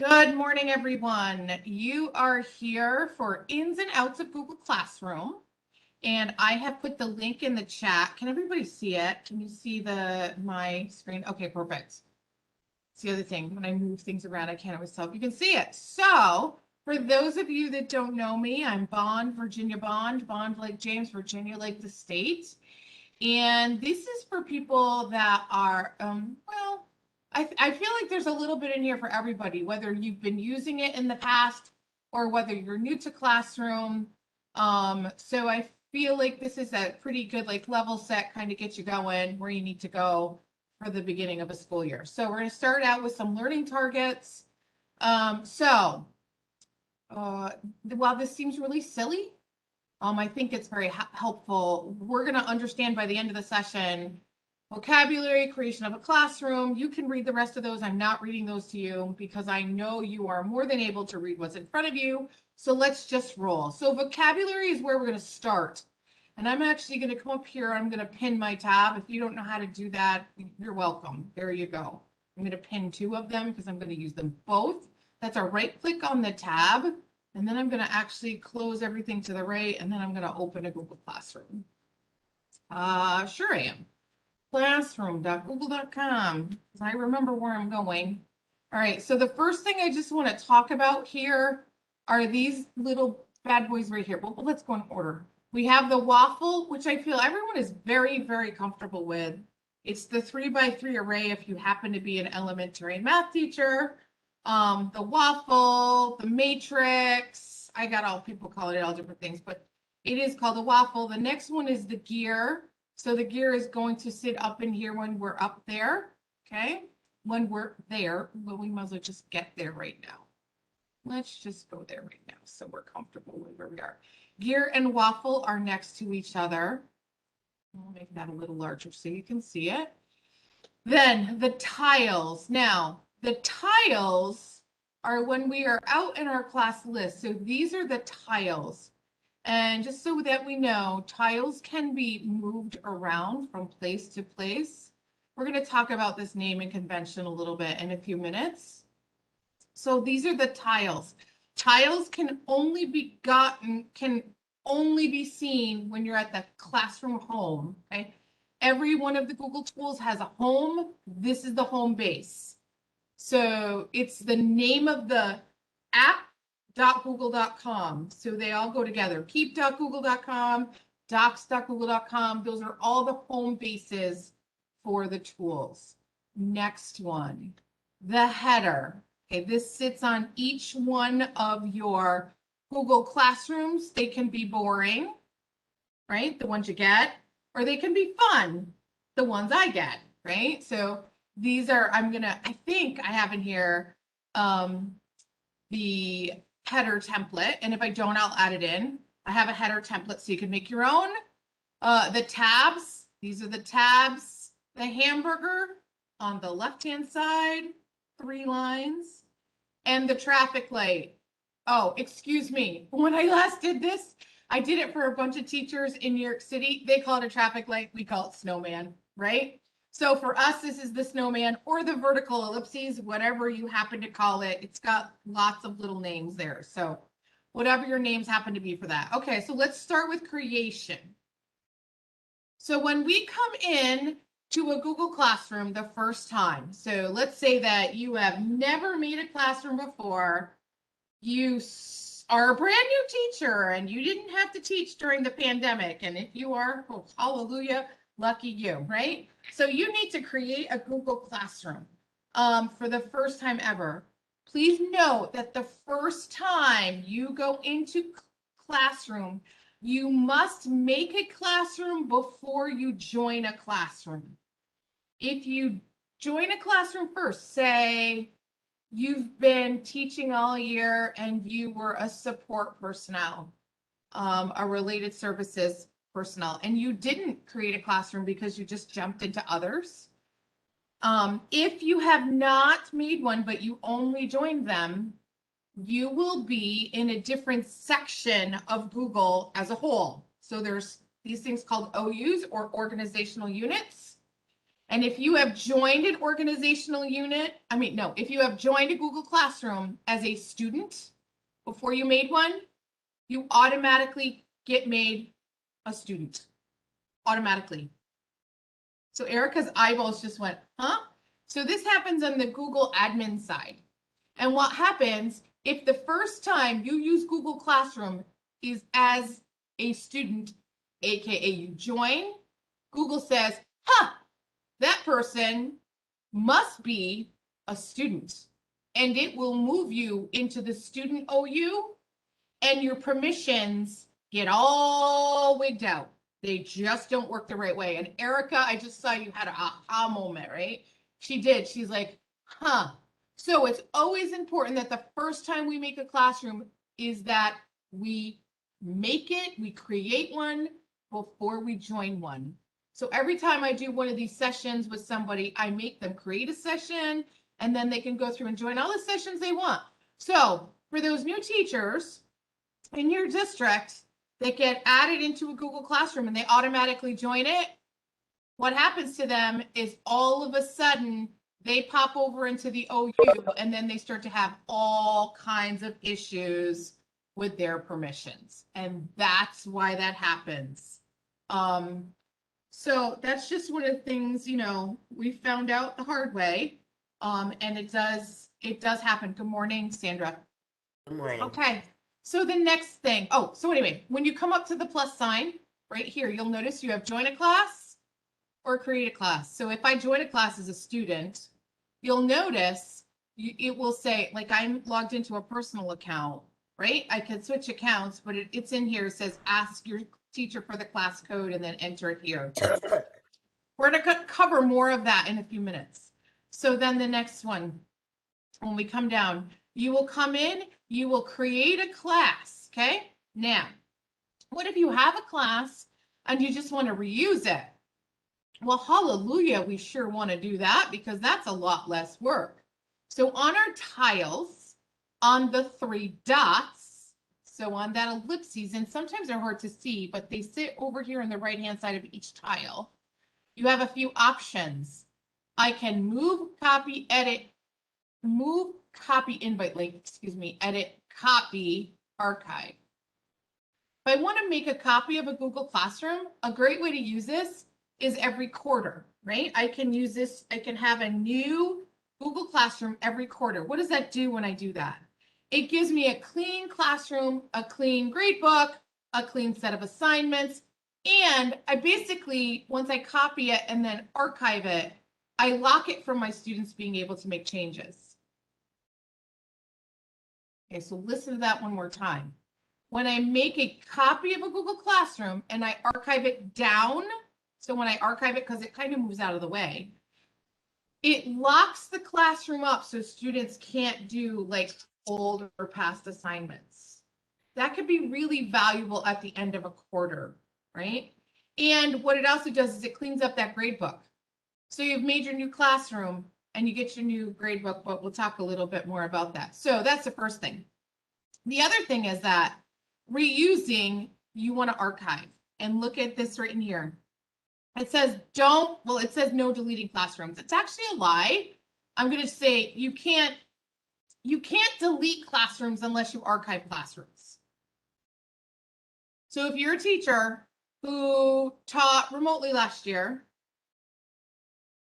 Good morning, everyone. You are here for Ins and Outs of Google Classroom, and I have put the link in the chat. Can everybody see it? Can you see my screen? Okay, perfect. It's the other thing. When I move things around, I can't always tell if you can see it. So, for those of you that don't know me, I'm Bond, Virginia Bond, Bond like James, Virginia like the state. And this is for people that are, I feel like there's a little bit in here for everybody, whether you've been using it in the past or whether you're new to Classroom. So I feel like this is a pretty good like level set, kind of get you going where you need to go for the beginning of a school year. So we're going to start out with some learning targets. While this seems really silly, I think it's very helpful. We're going to understand by the end of the session vocabulary, creation of a classroom. You can read the rest of those. I'm not reading those to you because I know you are more than able to read what's in front of you. So let's just roll. So vocabulary is where we're going to start. And I'm actually going to come up here. I'm going to pin my tab. If you don't know how to do that, you're welcome. There you go. I'm going to pin two of them because I'm going to use them both. That's a right click on the tab. And then I'm going to actually close everything to the right. And then I'm going to open a Google Classroom. Sure I am. Classroom.google.com. I remember where I'm going. All right, so the first thing I just want to talk about here are these little bad boys right here. Well, let's go in order. We have the waffle, which I feel everyone is very, very comfortable with. It's the 3x3 array if you happen to be an elementary math teacher. The waffle, the matrix. I got all people calling it all different things, but it is called the waffle. The next one is the gear. So the gear is going to sit up in here when we're up there, okay? When we're there, well, we might as well just get there right now. Let's just go there right now so we're comfortable with where we are. Gear and waffle are next to each other. I'll make that a little larger so you can see it. Then the tiles. Now, the tiles are when we are out in our class list. So these are the tiles. And just so that we know, tiles can be moved around from place to place. We're going to talk about this naming convention a little bit in a few minutes. So these are the tiles. Tiles can only be seen when you're at the classroom home. Okay. Every one of the Google tools has a home. This is the home base. So it's the name of the app.google.com. So they all go together. Keep.google.com, docs.google.com. Those are all the home bases for the tools. Next one, the header. Okay, this sits on each one of your Google Classrooms. They can be boring, right? The ones you get, or they can be fun, the ones I get, right? So these are, I think I have in here the header template. And if I don't, I'll add it in. I have a header template so you can make your own. The tabs, these are the tabs. The hamburger on the left-hand side, 3 lines. And the traffic light. Oh, excuse me. When I last did this, I did it for a bunch of teachers in New York City. They call it a traffic light. We call it snowman, right? So for us, this is the snowman or the vertical ellipses, whatever you happen to call it. It's got lots of little names there. So whatever your names happen to be for that. Okay, so let's start with creation. So when we come in to a Google Classroom the first time, so let's say that you have never made a classroom before, you are a brand new teacher and you didn't have to teach during the pandemic. And if you are, oh, hallelujah, lucky you, right? So you need to create a Google Classroom for the first time ever. Please note that the first time you go into Classroom, you must make a classroom before you join a classroom. If you join a classroom first, say you've been teaching all year and you were a support personnel, a related services personnel, and you didn't create a classroom because you just jumped into others. If you have not made one, but you only joined them, you will be in a different section of Google as a whole. So there's these things called OUs or organizational units. And if you have joined an organizational unit, if you have joined a Google Classroom as a student before you made one, you automatically get made a student. Automatically. So Erica's eyeballs just went, huh? So this happens on the Google admin side. And what happens if the first time you use Google Classroom is as a student, AKA you join, Google says, huh, that person must be a student. And it will move you into the student OU, and your permissions get all wigged out. They just don't work the right way. And Erica, I just saw you had an aha moment, right? She did. She's like, huh. So it's always important that the first time we make a classroom is that we make it, we create one before we join one. So every time I do one of these sessions with somebody, I make them create a session, and then they can go through and join all the sessions they want. So for those new teachers in your district that get added into a Google Classroom and they automatically join it, what happens to them is all of a sudden they pop over into the OU, and then they start to have all kinds of issues with their permissions. And that's why that happens. So that's just one of the things, we found out the hard way. And it does happen. Good morning, Sandra. Good morning. Okay. So the next thing, so anyway, when you come up to the plus sign right here, you'll notice you have join a class or create a class. So if I join a class as a student, you'll notice it will say, like, I'm logged into a personal account, right? I can switch accounts, but it's in here. It says, ask your teacher for the class code and then enter it here. We're going to cover more of that in a few minutes. So then the next one, when we come down, you will come in, you will create a class, okay? Now, what if you have a class and you just want to reuse it? Well, hallelujah, we sure want to do that because that's a lot less work. So on our tiles, on the 3 dots, so on that ellipses, and sometimes they're hard to see, but they sit over here on the right-hand side of each tile. You have a few options. I can move, copy, edit, invite link, edit, copy, archive. If I want to make a copy of a Google Classroom, a great way to use this is every quarter, right? I can use this, I can have a new Google Classroom every quarter. What does that do when I do that? It gives me a clean classroom, a clean gradebook, a clean set of assignments, and I basically, once I copy it and then archive it, I lock it from my students being able to make changes. Okay, so listen to that one more time. When I make a copy of a Google Classroom and I archive it down, so when I archive it, because it kind of moves out of the way, it locks the classroom up so students can't do like old or past assignments. That could be really valuable at the end of a quarter, right? And what it also does is it cleans up that grade book. So you've made your new classroom and you get your new grade book, but we'll talk a little bit more about that. So that's the first thing. The other thing is that reusing, you want to archive, and look at this right in here. It says it says no deleting classrooms. It's actually a lie. I'm going to say you can't delete classrooms unless you archive classrooms. So if you're a teacher who taught remotely last year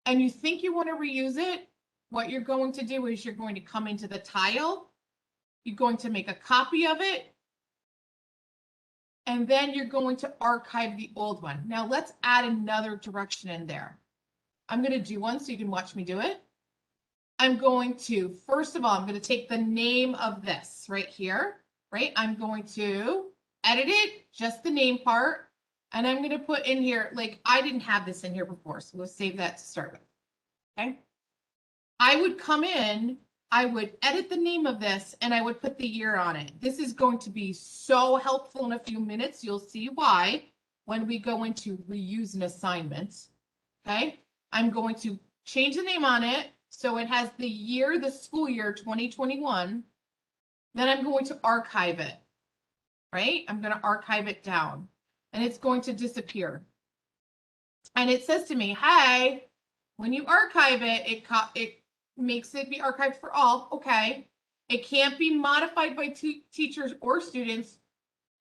and you think you want to reuse it, what you're going to do is you're going to come into the tile, you're going to make a copy of it, and then you're going to archive the old one. Now let's add another direction in there. I'm going to do one so you can watch me do it. I'm going to, first of all, I'm going to take the name of this right here, right? I'm going to edit it, just the name part. And I'm going to put in here, like, I didn't have this in here before, so we'll save that to start with. Okay. I would come in, I would edit the name of this, and I would put the year on it. This is going to be so helpful in a few minutes. You'll see why when we go into reuse an assignment. Okay. I'm going to change the name on it so it has the year, the school year 2021. Then I'm going to archive it, right? I'm going to archive it down and it's going to disappear. And it says to me, hey, When you archive it, it makes it be archived for all. Okay. It can't be modified by teachers or students.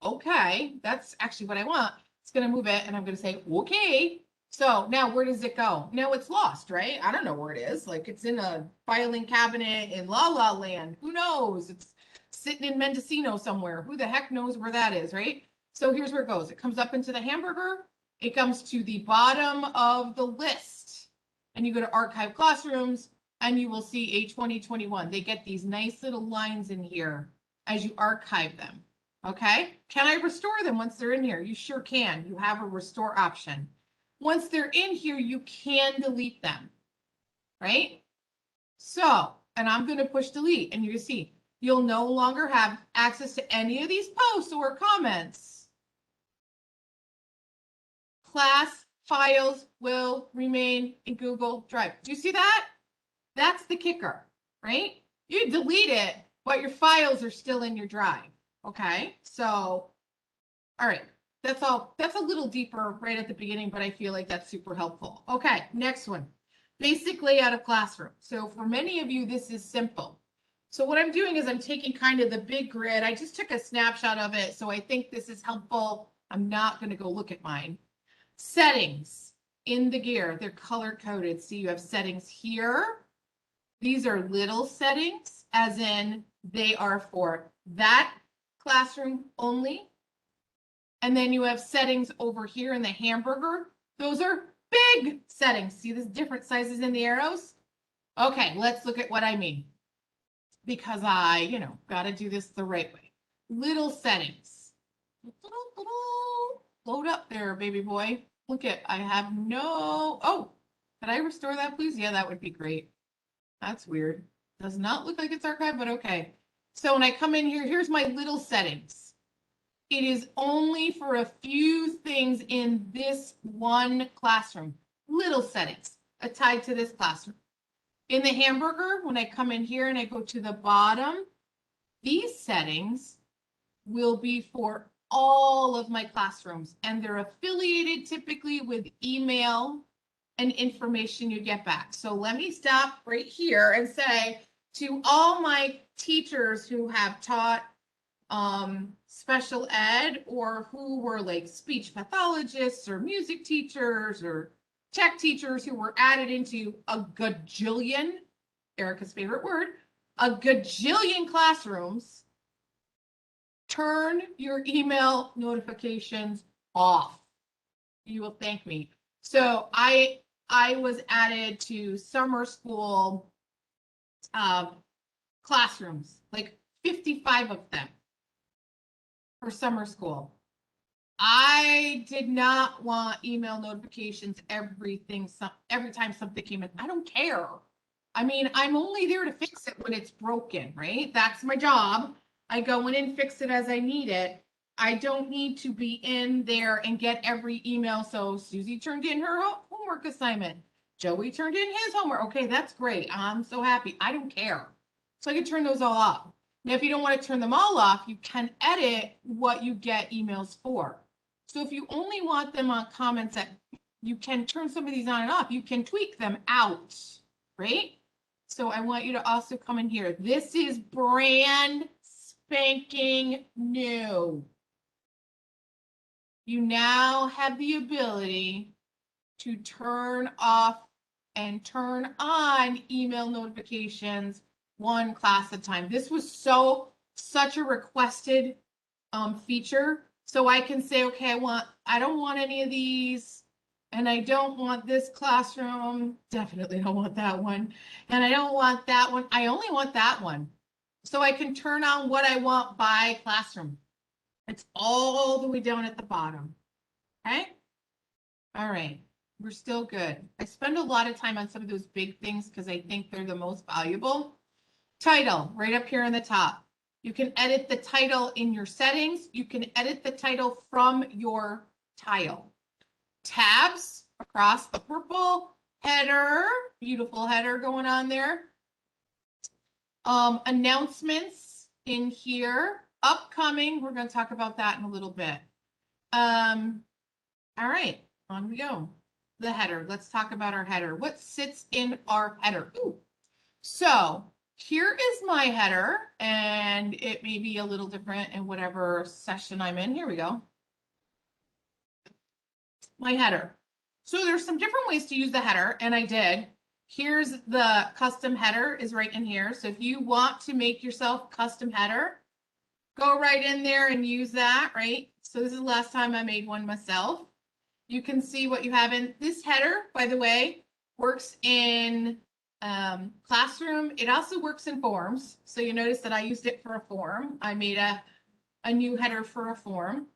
Okay, that's actually what I want. It's going to move it and I'm going to say, okay. So now where does it go? Now it's lost, right? I don't know where it is. Like it's in a filing cabinet in La La Land. Who knows? It's sitting in Mendocino somewhere. Who the heck knows where that is, right? So here's where it goes. It comes up into the hamburger. It comes to the bottom of the list. And you go to archive classrooms and you will see A2021. They get these nice little lines in here as you archive them. Okay. Can I restore them once they're in here? You sure can. You have a restore option. Once they're in here, you can delete them, right? So, and I'm going to push delete and you can see you'll no longer have access to any of these posts or comments. Class files will remain in Google Drive. Do you see that? That's the kicker, right? You delete it, but your files are still in your drive. Okay, so, all right, that's all. That's a little deeper right at the beginning, but I feel like that's super helpful. Okay, next one, basic layout of classroom. So for many of you, this is simple. So what I'm doing is I'm taking kind of the big grid. I just took a snapshot of it, so I think this is helpful. I'm not going to go look at mine. Settings in the gear, they're color coded. See, you have settings here. These are little settings, as in they are for that classroom only. And then you have settings over here in the hamburger. Those are big settings. See this different sizes in the arrows? Okay, let's look at what I mean. Because I, got to do this the right way. Little settings. Load up there, baby boy. Look at, I have no, oh, could I restore that, please? Yeah, that would be great. That's weird. Does not look like it's archived, but okay. So when I come in here, here's my little settings. It is only for a few things in this one classroom. Little settings tied to this classroom. In the hamburger, when I come in here and I go to the bottom, these settings will be for all of my classrooms, and they're affiliated typically with email and information you get back. So let me stop right here and say to all my teachers who have taught special ed or who were like speech pathologists or music teachers or tech teachers who were added into a gajillion, Erica's favorite word, a gajillion classrooms, turn your email notifications off. You will thank me. So I was added to summer school classrooms, like 55 of them for summer school. I did not want email notifications every time something came in. I don't care. I mean, I'm only there to fix it when it's broken, right? That's my job. I go in and fix it as I need it. I don't need to be in there and get every email. So Susie turned in her homework assignment. Joey turned in his homework. Okay, that's great. I'm so happy. I don't care. So I can turn those all off. Now, if you don't want to turn them all off, you can edit what you get emails for. So if you only want them on comments that you can turn some of these on and off, you can tweak them out, right? So I want you to also come in here. This is brand spanking new. You now have the ability to turn off and turn on email notifications one class at a time. This was such a requested feature. So I can say, okay, I don't want any of these, and I don't want this classroom. Definitely don't want that one. And I don't want that one. I only want that one. So I can turn on what I want by classroom. It's all the way down at the bottom. Okay. All right. We're still good. I spend a lot of time on some of those big things because I think they're the most valuable. Title, right up here in the top. You can edit the title in your settings. You can edit the title from your tile. Tabs across the purple. Header, beautiful header going on there. Announcements in here. Upcoming, we're going to talk about that in a little bit. All right, on we go. the header. Let's talk about our header. What sits in our header? Ooh. So here is my header, and it may be a little different in whatever session I'm in. Here we go. My header. So there's some different ways to use the header, and I did. Here's the custom header is right in here. So if you want to make yourself custom header, go right in there and use that, right? So this is the last time I made one myself. You can see what you have in this header, by the way, works in Classroom. It also works in Forms. So you notice that I used it for a form. I made a new header for a form.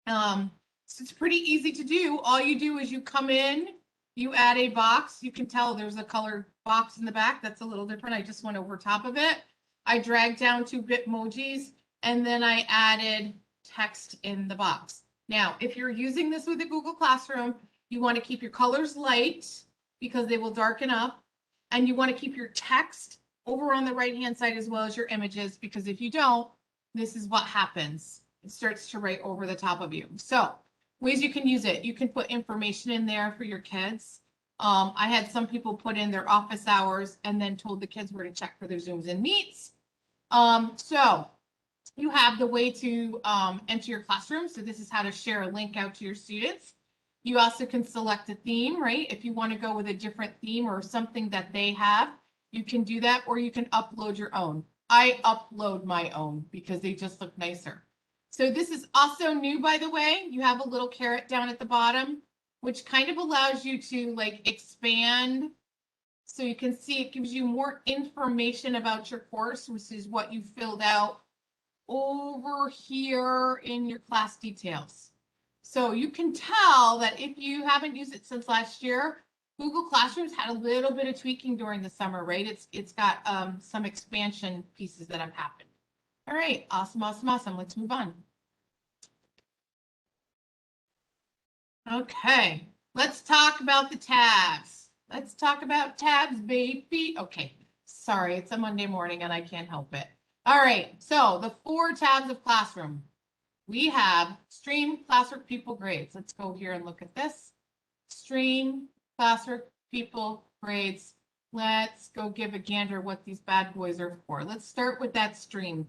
So it's pretty easy to do. All you do is you come in, you add a box. You can tell there's a colored box in the back. That's a little different. I just went over top of it. I dragged down 2 Bitmojis, and then I added text in the box. Now, if you're using this with a Google Classroom, you want to keep your colors light because they will darken up, and you want to keep your text over on the right-hand side as well as your images, because if you don't, this is what happens. It starts to write over the top of you. So ways you can use it. You can put information in there for your kids. I had some people put in their office hours and then told the kids where to check for their Zooms and Meets. So you have the way to enter your classroom. So this is how to share a link out to your students. You also can select a theme, right? If you want to go with a different theme or something that they have, you can do that, or you can upload your own. I upload my own because they just look nicer. So this is also new, by the way. You have a little caret down at the bottom, which kind of allows you to like expand. So you can see it gives you more information about your course, which is what you filled out over here in your class details. So you can tell that if you haven't used it since last year, Google Classrooms had a little bit of tweaking during the summer, right? It's got some expansion pieces that have happened. All right, awesome, awesome, awesome. Let's move on. Okay, let's talk about the tabs. Let's talk about tabs, baby. Okay, sorry, it's a Monday morning and I can't help it. All right, so the 4 tabs of Classroom. We have Stream, Classwork, People, Grades. Let's go here and look at this. Stream, Classwork, People, Grades. Let's go give a gander what these bad boys are for. Let's start with that stream.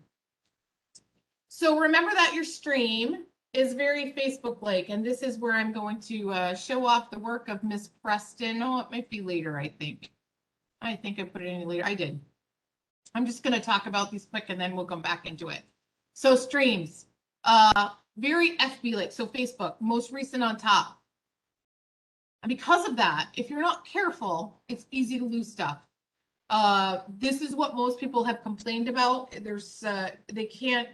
So remember that your stream is very Facebook-like, and this is where I'm going to show off the work of Miss Preston. Oh, it might be later, I think. I think I put it in later. I did. I'm just going to talk about these quick, and then we'll come back into it. So streams, very FB-like. So Facebook, most recent on top. And because of that, if you're not careful, it's easy to lose stuff. This is what most people have complained about. There's, they can't,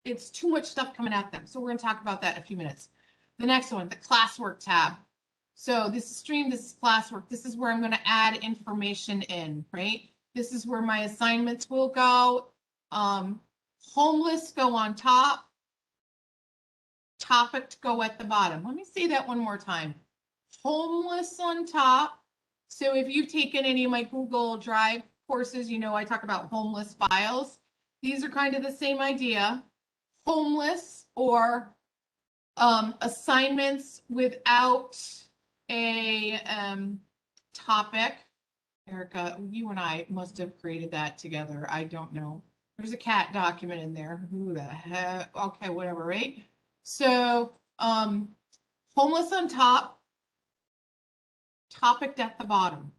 it's too much stuff coming at them. So we're going to talk about that in a few minutes. The next one, the classwork tab. So this is stream, this is classwork. This is where I'm going to add information in, right? This is where my assignments will go. Homeless go on top. Topic to go at the bottom. Let me say that one more time. Homeless on top. So if you've taken any of my Google Drive courses, you know I talk about homeless files. These are kind of the same idea. Homeless or assignments without a topic. Erica, you and I must have created that together. I don't know. There's a cat document in there. Who the heck? Okay, whatever, right? So homeless on top, topic at the bottom.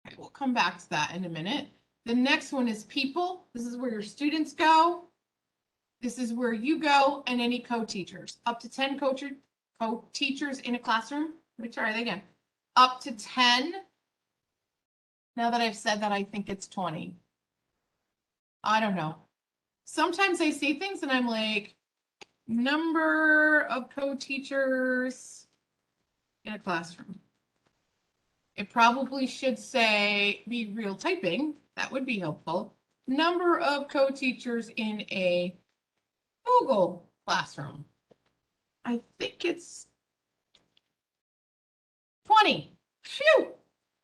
Okay, we'll come back to that in a minute. The next one is people. This is where your students go. This is where you go, and any co-teachers. Up to 10 co-teachers in a classroom. Let me try that again. Up to 10. Now that I've said that, I think it's 20. I don't know. Sometimes I see things and I'm like, number of co-teachers in a classroom. It probably should say, be real typing. That would be helpful. Number of co-teachers in a Google Classroom. I think it's 20. Phew!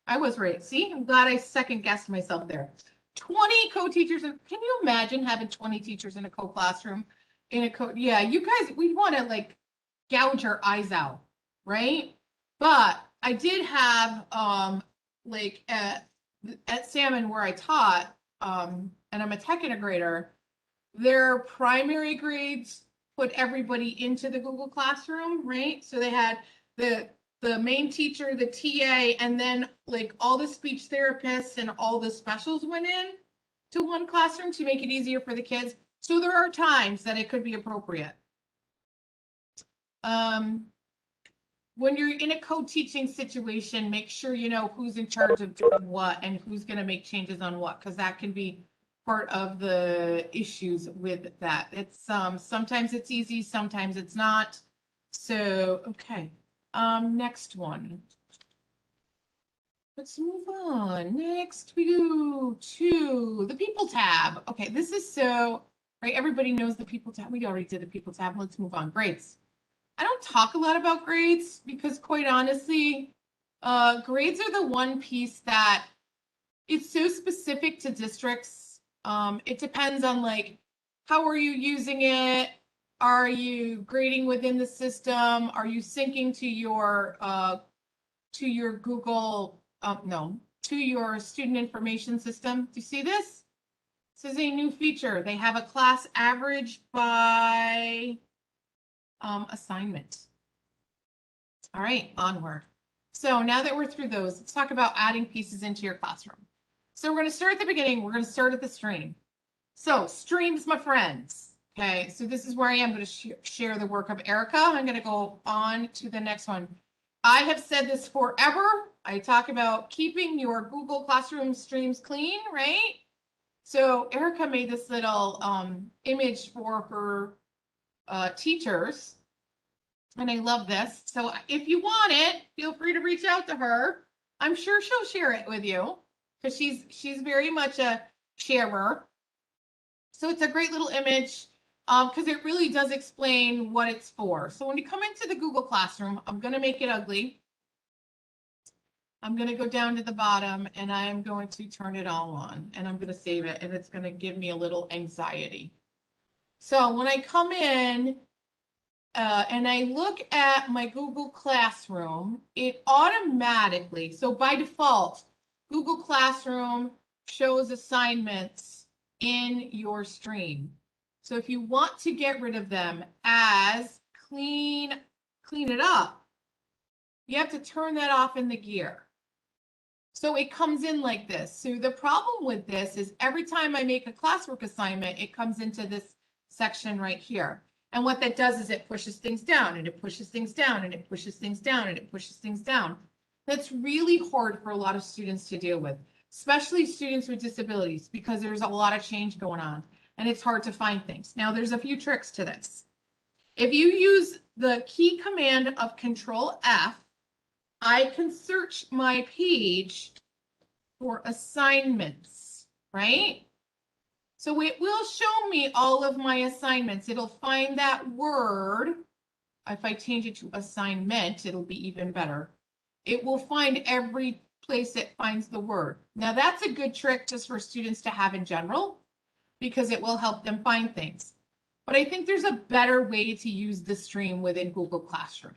I was right. See, I'm glad I second guessed myself there. 20 co-teachers. Can you imagine having 20 teachers in a co-classroom? Yeah, you guys, we want to like gouge our eyes out. right? But I did have, like at Salmon where I taught, and I'm a tech integrator, their primary grades put everybody into the Google Classroom, right? So they had the main teacher, the TA, and then like all the speech therapists and all the specials went in to one classroom to make it easier for the kids. So there are times that it could be appropriate. When you're in a co-teaching situation, make sure you know who's in charge of doing what and who's going to make changes on what, because that can be part of the issues with that. It's sometimes it's easy, sometimes it's not. So, okay. Next one. Let's move on. Next, we go to the people tab. Okay, this is so, right? Everybody knows the people tab. We already did the people tab. Let's move on. Grades. I don't talk a lot about grades because quite honestly, grades are the one piece that it's so specific to districts. It depends on like, how are you using it? Are you grading within the system? Are you syncing to your Google, no, to your student information system? Do you see this? This is a new feature. They have a class average by assignment. All right, onward. So now that we're through those, let's talk about adding pieces into your classroom. So we're going to start at the beginning. We're going to start at the stream. So streams, my friends. Okay, so this is where I am going to share the work of Erica. I'm going to go on to the next one. I have said this forever. I talk about keeping your Google Classroom streams clean, right? So Erica made this little image for her teachers. And I love this. So if you want it, feel free to reach out to her. I'm sure she'll share it with you because she's very much a sharer. So it's a great little image because it really does explain what it's for. So when you come into the Google Classroom, I'm going to make it ugly. I'm going to go down to the bottom and I'm going to turn it all on and I'm going to save it and it's going to give me a little anxiety. So when I come in, and I look at my Google Classroom, it automatically, so by default, Google Classroom shows assignments in your stream. So if you want to get rid of them as clean it up, you have to turn that off in the gear. So it comes in like this. So the problem with this is every time I make a classwork assignment, it comes into this section right here. And what that does is it pushes things down and it pushes things down and it pushes things down and it pushes things down. That's really hard for a lot of students to deal with, especially students with disabilities, because there's a lot of change going on and it's hard to find things. Now, there's a few tricks to this. If you use the key command of Control F, I can search my page for assignments, right? So it will show me all of my assignments. It'll find that word. If I change it to assignment, it'll be even better. It will find every place it finds the word. Now that's a good trick just for students to have in general, because it will help them find things. But I think there's a better way to use the stream within Google Classroom.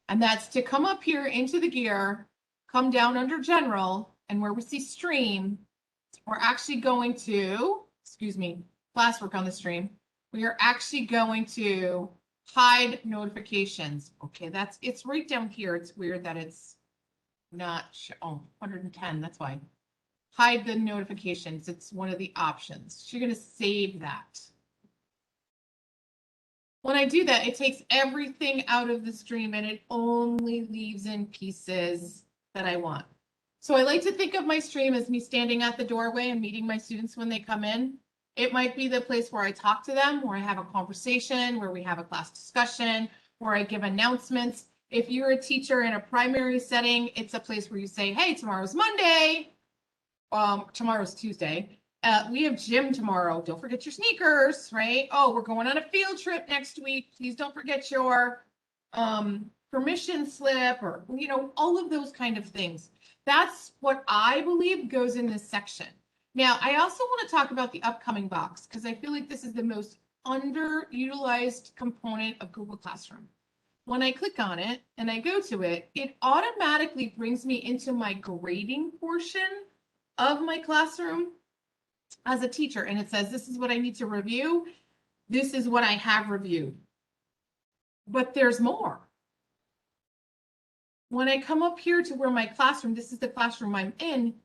And that's to come up here into the gear, come down under general, and where we see stream, we're actually going to, excuse me, classwork on the stream. We are actually going to hide notifications. Okay, it's right down here. It's weird that it's not, 110, that's why. Hide the notifications. It's one of the options. So you're going to save that. When I do that, it takes everything out of the stream and it only leaves in pieces that I want. So I like to think of my stream as me standing at the doorway and meeting my students when they come in. It might be the place where I talk to them, where I have a conversation, where we have a class discussion, where I give announcements. If you're a teacher in a primary setting, it's a place where you say, hey, tomorrow's Monday. Tomorrow's Tuesday. We have gym tomorrow. Don't forget your sneakers, right? Oh, we're going on a field trip next week. Please don't forget your permission slip or, all of those kind of things. That's what I believe goes in this section. Now, I also want to talk about the upcoming box because I feel like this is the most underutilized component of Google Classroom. when I click on it and I go to it, it automatically brings me into my grading portion of my classroom as a teacher. And it says, this is what I need to review. This is what I have reviewed. But there's more. When I come up here to where my classroom, this is the classroom I'm in,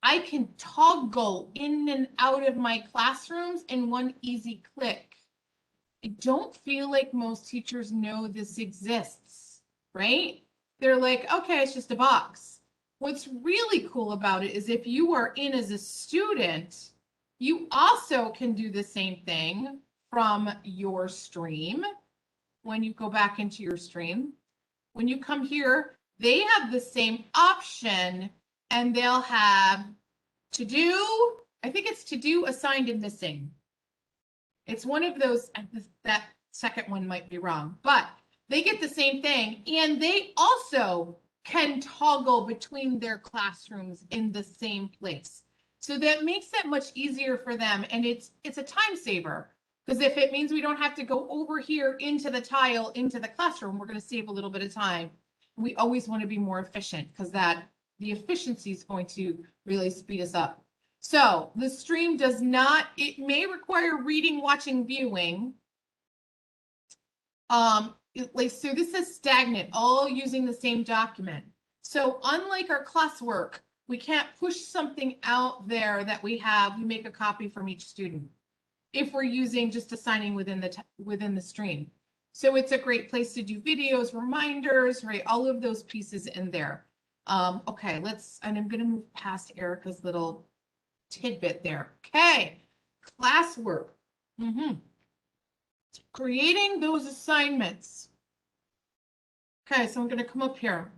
I can toggle in and out of my classrooms in one easy click. I don't feel like most teachers know this exists, right? They're like, okay, it's just a box. What's really cool about it is if you are in as a student, you also can do the same thing from your stream. When you go back into your stream, when you come here, they have the same option and they'll have to do, I think it's to do, assigned, and missing. It's one of those, that second one might be wrong, but they get the same thing. And they also can toggle between their classrooms in the same place. So that makes it much easier for them. And it's a time saver, because if it means we don't have to go over here into the tile, into the classroom, we're going to save a little bit of time. We always want to be more efficient, because the efficiency is going to really speed us up. So the stream does not, it may require reading, watching, viewing. So this is stagnant, all using the same document. So unlike our classwork, we can't push something out there that we make a copy from each student if we're using just assigning within the stream. So it's a great place to do videos, reminders, right? All of those pieces in there. Okay, and I'm gonna move past Erica's little tidbit there. Okay, classwork. Creating those assignments. Okay, so I'm going to come up here.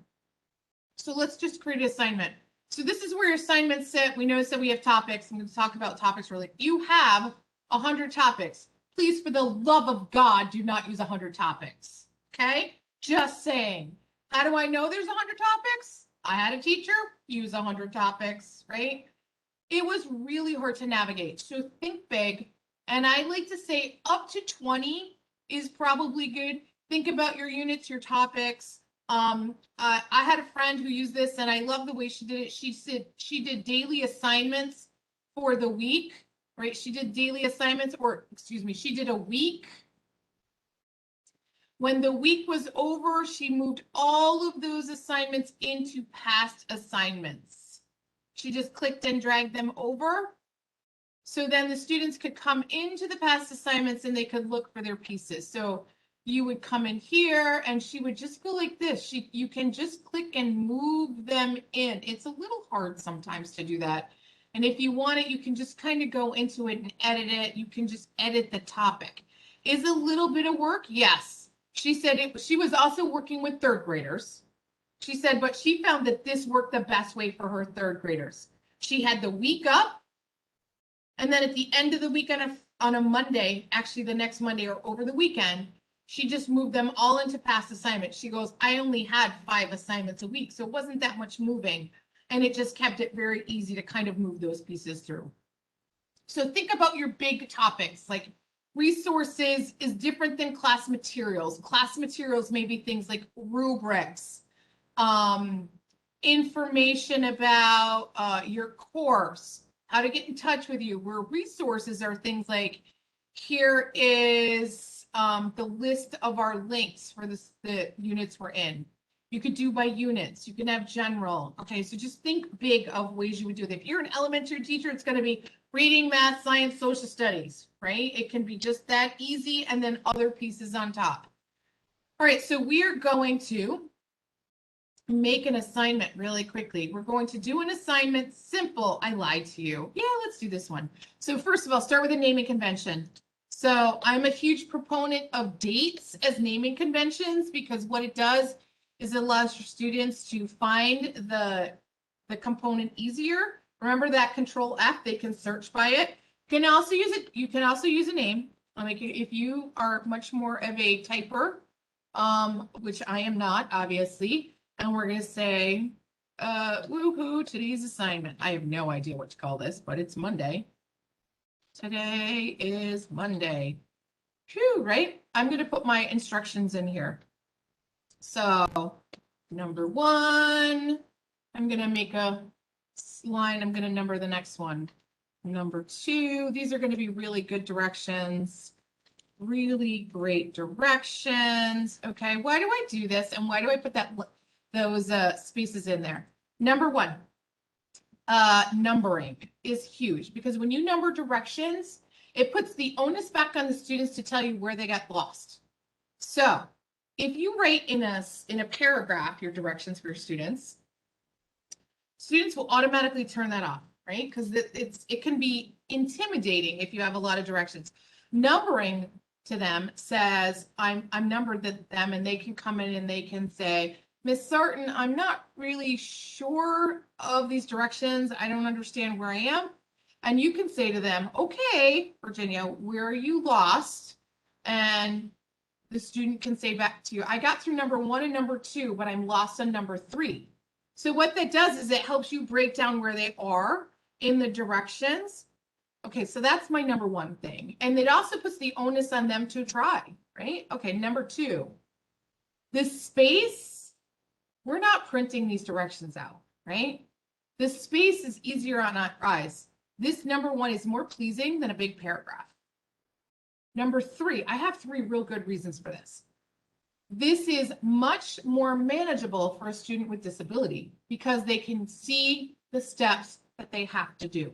So let's just create an assignment. So this is where your assignments sit. We notice that we have topics. I'm going to talk about topics really. You have 100 topics. Please, for the love of God, do not use 100 topics. Okay, just saying. How do I know there's 100 topics? I had a teacher use 100 topics, right? It was really hard to navigate. So think big. And I like to say up to 20 is probably good. Think about your units, your topics. I had a friend who used this and I love the way she did it. She said she did daily assignments for the week, right? She did daily assignments, or excuse me, she did a week. When the week was over, she moved all of those assignments into past assignments. She just clicked and dragged them over. So then the students could come into the past assignments and they could look for their pieces. So you would come in here and she would just go like this. You can just click and move them in. It's a little hard sometimes to do that. And if you want it, you can just kind of go into it and edit it. You can just edit the topic. Is a little bit of work? Yes. She said she was also working with third graders. She said, but she found that this worked the best way for her third graders. She had the week up. And then at the end of the week on a Monday, actually the next Monday or over the weekend, she just moved them all into past assignments. She goes, I only had 5 assignments a week, so it wasn't that much moving. And it just kept it very easy to kind of move those pieces through. So think about your big topics, like resources is different than class materials. Class materials may be things like rubrics, information about your course, how to get in touch with you, where resources are things like, here is the list of our links for the units we're in. You could do by units. You can have general. Okay, so just think big of ways you would do it. If you're an elementary teacher, it's going to be reading, math, science, social studies, right? It can be just that easy, and then other pieces on top. All right, so we are going to make an assignment really quickly. We're going to do an assignment simple. I lied to you. Yeah, let's do this one. So first of all, start with a naming convention. So I'm a huge proponent of dates as naming conventions, because what it does is it allows your students to find the component easier. Remember that Control F, they can search by it. You can also use it. You can also use a name. Like if you are much more of a typer, which I am not, obviously. And we're going to say, woohoo, today's assignment. I have no idea what to call this, but it's Monday. Today is Monday. Phew, right? I'm going to put my instructions in here. So number 1, I'm going to make a line. I'm going to number the next one. Number 2, these are going to be really good directions. Really great directions. Okay, why do I do this? And why do I put those spaces in there? Number 1, numbering is huge because when you number directions, it puts the onus back on the students to tell you where they got lost. So if you write in a paragraph your directions for your students will automatically turn that off, right? Because it can be intimidating if you have a lot of directions. Numbering to them says I'm numbered them, and they can come in and they can say, Miss Sarton, I'm not really sure of these directions. I don't understand where I am. And you can say to them, okay, Virginia, where are you lost? And the student can say back to you, I got through number 1 and number 2, but I'm lost on number 3. So what that does is it helps you break down where they are in the directions. Okay, so that's my number 1 thing. And it also puts the onus on them to try, right? Okay, number 2, this space, we're not printing these directions out, right? The space is easier on our eyes. This number 1 is more pleasing than a big paragraph. Number 3, I have 3 real good reasons for this. This is much more manageable for a student with disability because they can see the steps that they have to do.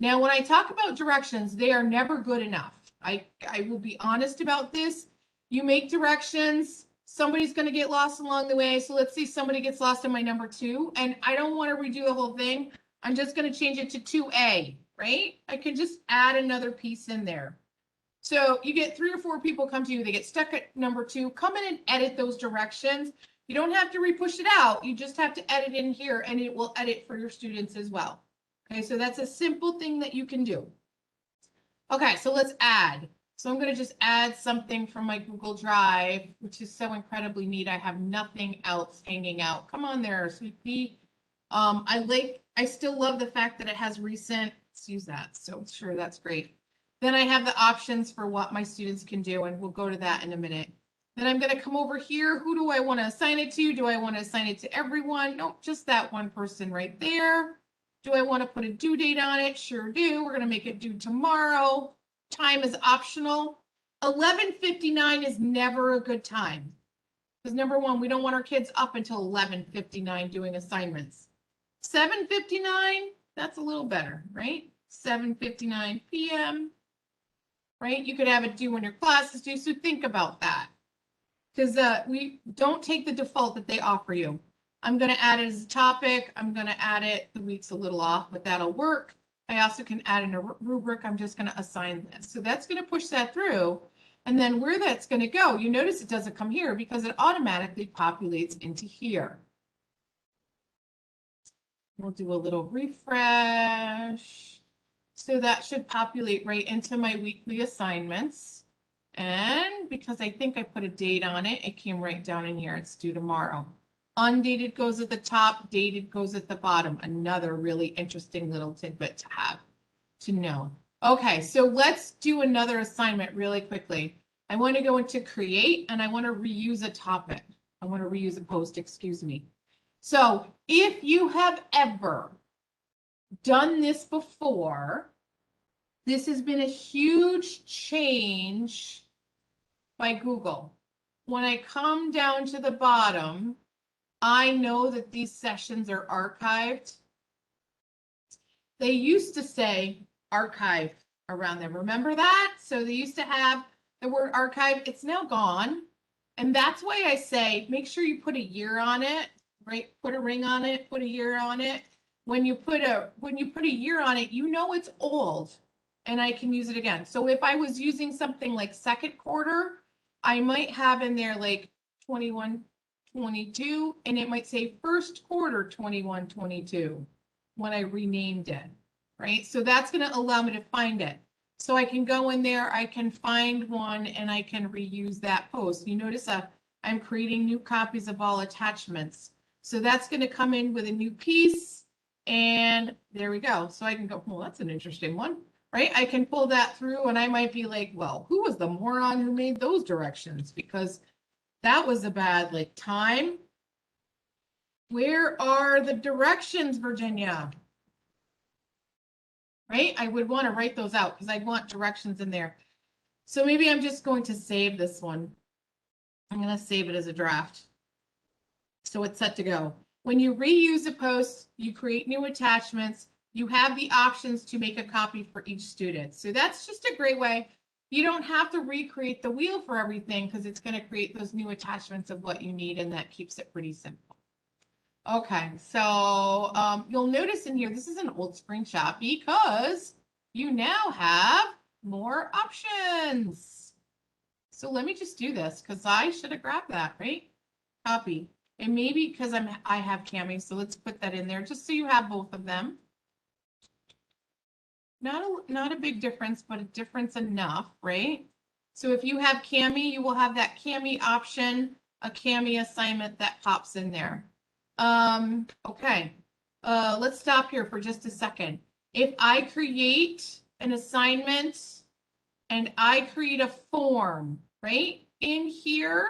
Now, when I talk about directions, they are never good enough. I will be honest about this. You make directions, somebody's going to get lost along the way. So let's say somebody gets lost in my number 2, and I don't want to redo the whole thing. I'm just going to change it to 2A, right? I can just add another piece in there. So you get 3 or 4 people come to you, they get stuck at number 2, come in and edit those directions. You don't have to re-push it out. You just have to edit in here and it will edit for your students as well. Okay, so that's a simple thing that you can do. Okay, so let's add. So I'm going to just add something from my Google Drive, which is so incredibly neat. I have nothing else hanging out. Come on there, sweet pea. I still love the fact that it has recent. Let's use that. So sure, that's great. Then I have the options for what my students can do, and we'll go to that in a minute. Then I'm going to come over here. Who do I want to assign it to? Do I want to assign it to everyone? Nope, just that one person right there. Do I want to put a due date on it? Sure do. We're going to make it due tomorrow. Time is optional. 11:59 is never a good time. Because number 1, we don't want our kids up until 11:59 doing assignments. 7:59, that's a little better, right? 7:59 p.m. Right? You could have it due when your class is due. So think about that. Because we don't take the default that they offer you. I'm going to add it as a topic. I'm going to add it. The week's a little off, but that'll work. I also can add in a rubric. I'm just going to assign this. So that's going to push that through. And then where that's going to go, you notice it doesn't come here because it automatically populates into here. We'll do a little refresh. So that should populate right into my weekly assignments. And because I think I put a date on it, it came right down in here. It's due tomorrow. Undated goes at the top, dated goes at the bottom. Another really interesting little tidbit to have to know. Okay, so let's do another assignment really quickly. I want to go into create and I want to reuse a topic. I want to reuse a post, excuse me. So if you have ever done this before, this has been a huge change by Google. When I come down to the bottom, I know that these sessions are archived. They used to say archive around them. Remember that? So they used to have the word archive. It's now gone. And that's why I say, make sure you put a year on it, right? Put a ring on it, put a year on it. When you put a year on it, you know it's old and I can use it again. So if I was using something like second quarter, I might have in there like 21, 22, and it might say first quarter 21, 22 when I renamed it, right? So that's going to allow me to find it. So I can go in there, I can find one, and I can reuse that post. You notice I'm creating new copies of all attachments. So that's going to come in with a new piece, and there we go. So I can go, well, that's an interesting one, right? I can pull that through, and I might be like, well, who was the moron who made those directions? Because That was a bad like time. Where are the directions, Virginia? Right? I would want to write those out because I'd want directions in there. So maybe I'm just going to save this one. I'm going to save it as a draft. So it's set to go. When you reuse a post, you create new attachments. You have the options to make a copy for each student. So that's just a great way. You don't have to recreate the wheel for everything because it's going to create those new attachments of what you need, and that keeps it pretty simple. Okay, so you'll notice in here, this is an old screenshot because you now have more options. So let me just do this because I should have grabbed that, right? Copy. And maybe because I have Cami, so let's put that in there just so you have both of them. Not a big difference, but a difference enough, right? So if you have Cami, you will have that Cami option, a Cami assignment that pops in there. Okay. Let's stop here for just a second. If I create an assignment and I create a form, right? In here,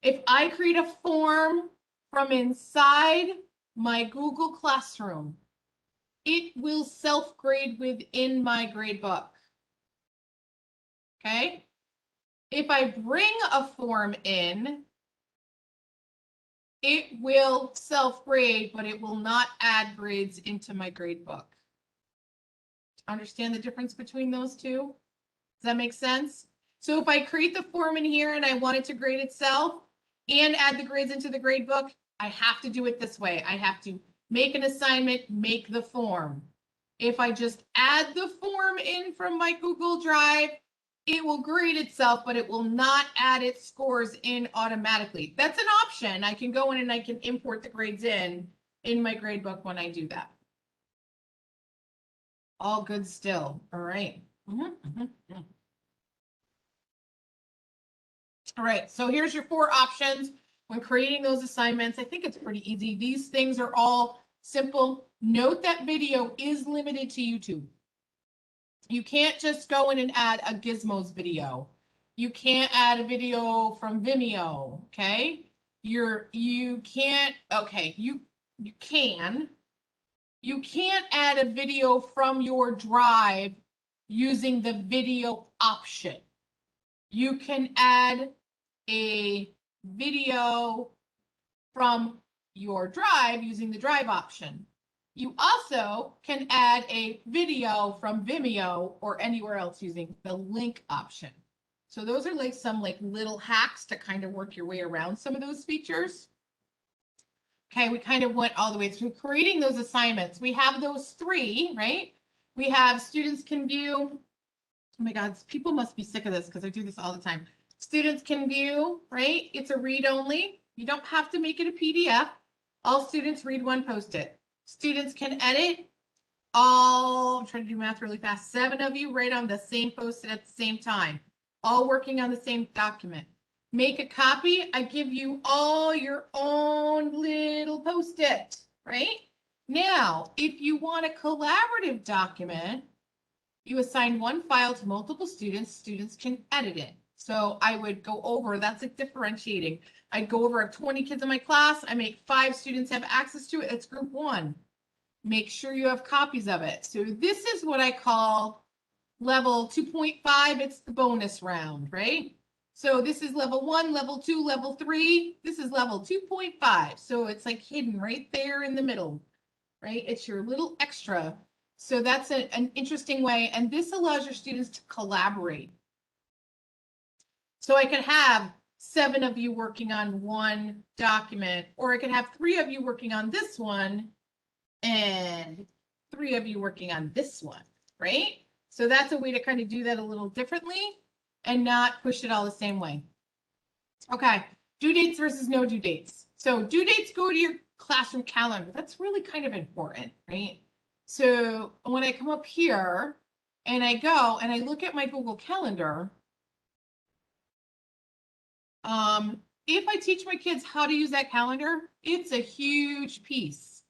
if I create a form from inside my Google Classroom, it will self-grade within my gradebook. Okay? If I bring a form in, it will self-grade, but it will not add grades into my gradebook. Understand the difference between those two? Does that make sense? So if I create the form in here and I want it to grade itself and add the grades into the gradebook, I have to do it this way. I have to make an assignment, make the form. If I just add the form in from my Google Drive, it will grade itself, but it will not add its scores in automatically. That's an option. I can go in and I can import the grades in my gradebook when I do that. All good still. All right. All right, so here's your 4 options when creating those assignments. I think it's pretty easy. These things are all simple. Note that video is limited to YouTube. You can't just go in and add a Gizmos video. You can't add a video from Vimeo, okay? You can't, okay, you can. You can't add a video from your drive using the video option. You can add a video from your drive using the drive option. You also can add a video from Vimeo or anywhere else using the link option. So those are like some like little hacks to kind of work your way around some of those features. Okay, we kind of went all the way through creating those assignments. We have those 3, right? We have students can view. Oh my God, people must be sick of this because I do this all the time. Students can view, right? It's a read only. You don't have to make it a PDF. All students read one post-it. Students can edit. I'm trying to do math really fast. 7 of you write on the same post-it at the same time, all working on the same document. Make a copy. I give you all your own little post-it, right? Now, if you want a collaborative document, you assign one file to multiple students. Students can edit it. So I would go over, that's like differentiating. I'd go over, I have 20 kids in my class. I make 5 students have access to it. It's group 1. Make sure you have copies of it. So this is what I call level 2.5. It's the bonus round, right? So this is level 1, level 2, level 3. This is level 2.5. So it's like hidden right there in the middle, right? It's your little extra. So that's an interesting way. And this allows your students to collaborate. So I could have 7 of you working on one document, or I could have 3 of you working on this one and 3 of you working on this one, right? So that's a way to kind of do that a little differently and not push it all the same way. Okay, due dates versus no due dates. So due dates go to your classroom calendar. That's really kind of important, right? So when I come up here and I go and I look at my Google Calendar, if I teach my kids how to use that calendar, it's a huge piece.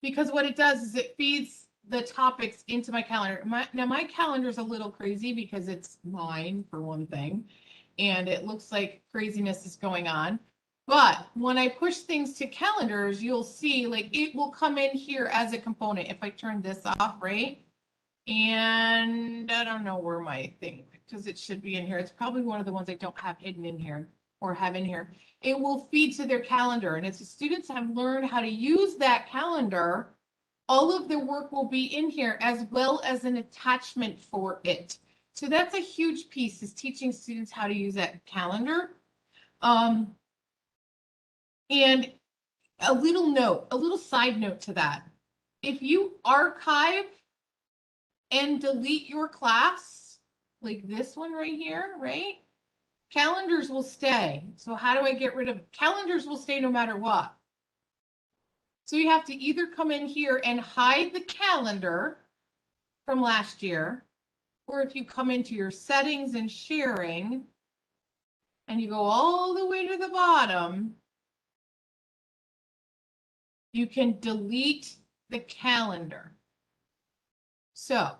Because what it does is it feeds the topics into my calendar. Now my calendar is a little crazy because it's mine for one thing, and it looks like craziness is going on. But when I push things to calendars, you'll see like it will come in here as a component. If I turn this off, right? And I don't know where my thing, because it should be in here. It's probably one of the ones I don't have hidden in here or have in here. It will feed to their calendar. And as the students have learned how to use that calendar, all of their work will be in here as well as an attachment for it. So that's a huge piece, is teaching students how to use that calendar. And a little side note to that. If you archive and delete your class, like this one right here, right? Calendars will stay. So how do I get rid of calendars? Will stay no matter what. So you have to either come in here and hide the calendar from last year, or if you come into your settings and sharing and you go all the way to the bottom, you can delete the calendar. So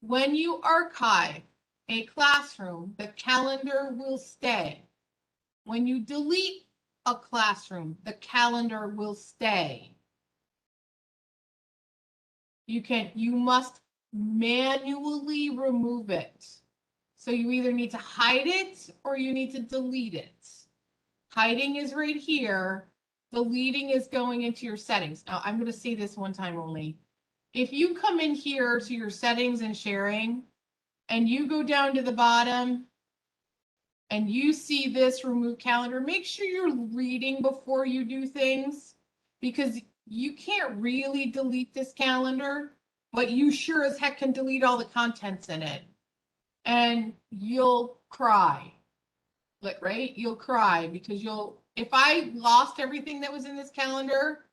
when you archive a classroom, the calendar will stay. When you delete a classroom, the calendar will stay. You must manually remove it. So you either need to hide it or you need to delete it. Hiding is right here. Deleting is going into your settings. Now I'm going to say this one time only. If you come in here to your settings and sharing, and you go down to the bottom and you see this remove calendar, make sure you're reading before you do things, because you can't really delete this calendar, but you sure as heck can delete all the contents in it. And you'll cry, right? You'll cry because if I lost everything that was in this calendar,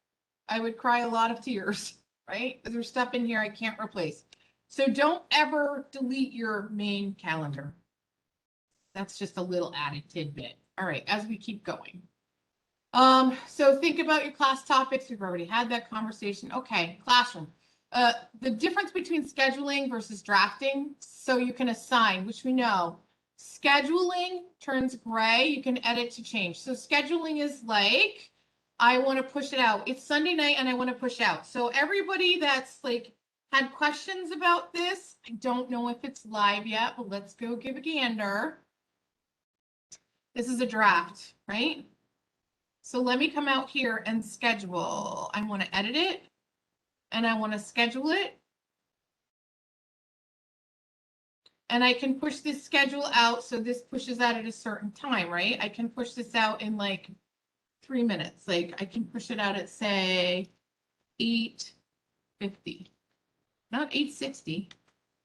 I would cry a lot of tears, right? There's stuff in here I can't replace. So don't ever delete your main calendar. That's just a little added tidbit. All right, as we keep going. So think about your class topics. We've already had that conversation. Okay, classroom. The difference between scheduling versus drafting. So you can assign, which we know. Scheduling turns gray. You can edit to change. So scheduling is like, I want to push it out. It's Sunday night and I want to push out. So everybody that's like had questions about this, I don't know if it's live yet, but let's go give a gander. This is a draft, right? So let me come out here and schedule. I want to edit it and I want to schedule it. And I can push this schedule out. So this pushes out at a certain time, right? I can push this out in like 3 minutes. Like I can push it out at say 8:50, not 8:60,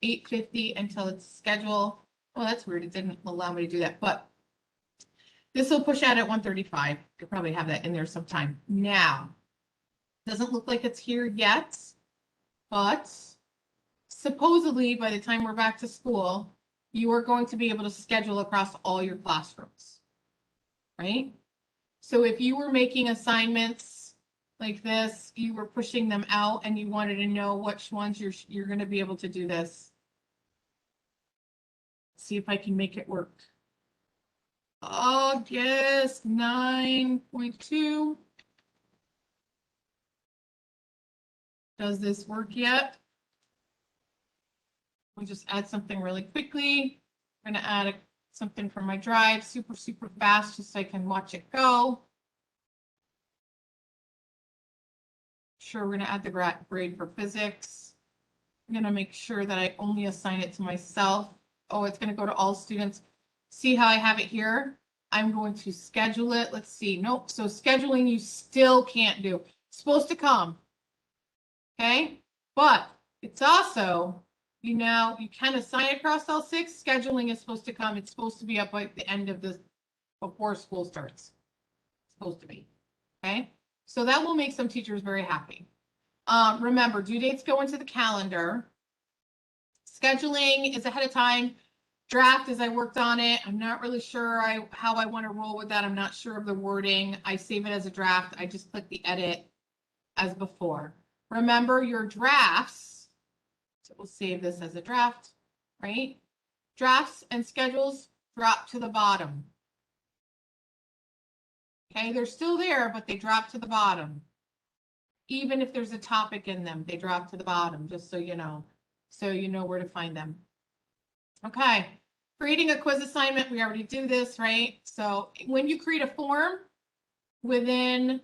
8:50 until it's scheduled. Oh, that's weird. It didn't allow me to do that, but this will push out at 1:35. You'll probably have that in there sometime. Now, doesn't look like it's here yet, but supposedly by the time we're back to school, you are going to be able to schedule across all your classrooms, right? So if you were making assignments like this, you were pushing them out and you wanted to know which ones you're going to be able to do this. See if I can make it work. August 9.2. Does this work yet? We'll just add something really quickly. I'm going to add something from my drive super fast just so I can watch it go. Sure, we're going to add the grade for physics. I'm going to make sure that I only assign it to myself. Oh, it's going to go to all students. See how I have it here? I'm going to schedule it. Let's see. Nope. So scheduling you still can't do. It's supposed to come. Okay. But it's also, you can assign across all 6. Scheduling is supposed to come. It's supposed to be up at the end of before school starts. It's supposed to be. Okay. So that will make some teachers very happy. Remember, due dates go into the calendar. Scheduling is ahead of time. Draft as I worked on it. I'm not really sure how I want to roll with that. I'm not sure of the wording. I save it as a draft. I just click the edit as before. Remember, your drafts So we'll save this as a draft, right? Drafts and schedules drop to the bottom. Okay, they're still there, but they drop to the bottom. Even if there's a topic in them, they drop to the bottom, just so you know where to find them. Okay, creating a quiz assignment, we already do this, right? So when you create a form within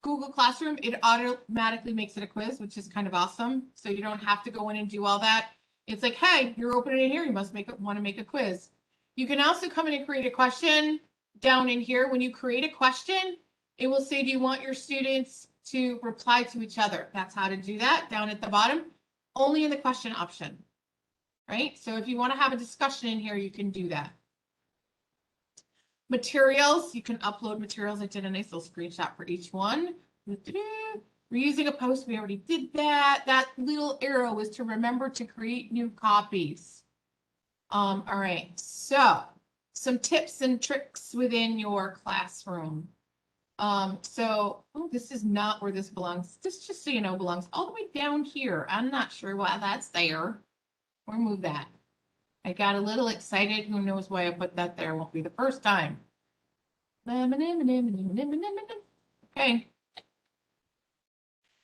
Google Classroom, it automatically makes it a quiz, which is kind of awesome. So you don't have to go in and do all that. It's like, hey, you're opening it here, you must want to make a quiz. You can also come in and create a question down in here. When you create a question, it will say, do you want your students to reply to each other? That's how to do that down at the bottom, only in the question option, right? So if you want to have a discussion in here, you can do that. Materials, you can upload materials. I did a nice little screenshot for each one. Reusing a post, we already did that. That little arrow is to remember to create new copies. All right, so some tips and tricks within your classroom. This is not where this belongs. This, just so you know, belongs all the way down here. I'm not sure why that's there. Or move that. I got a little excited. Who knows why I put that there? Won't be the first time. Okay.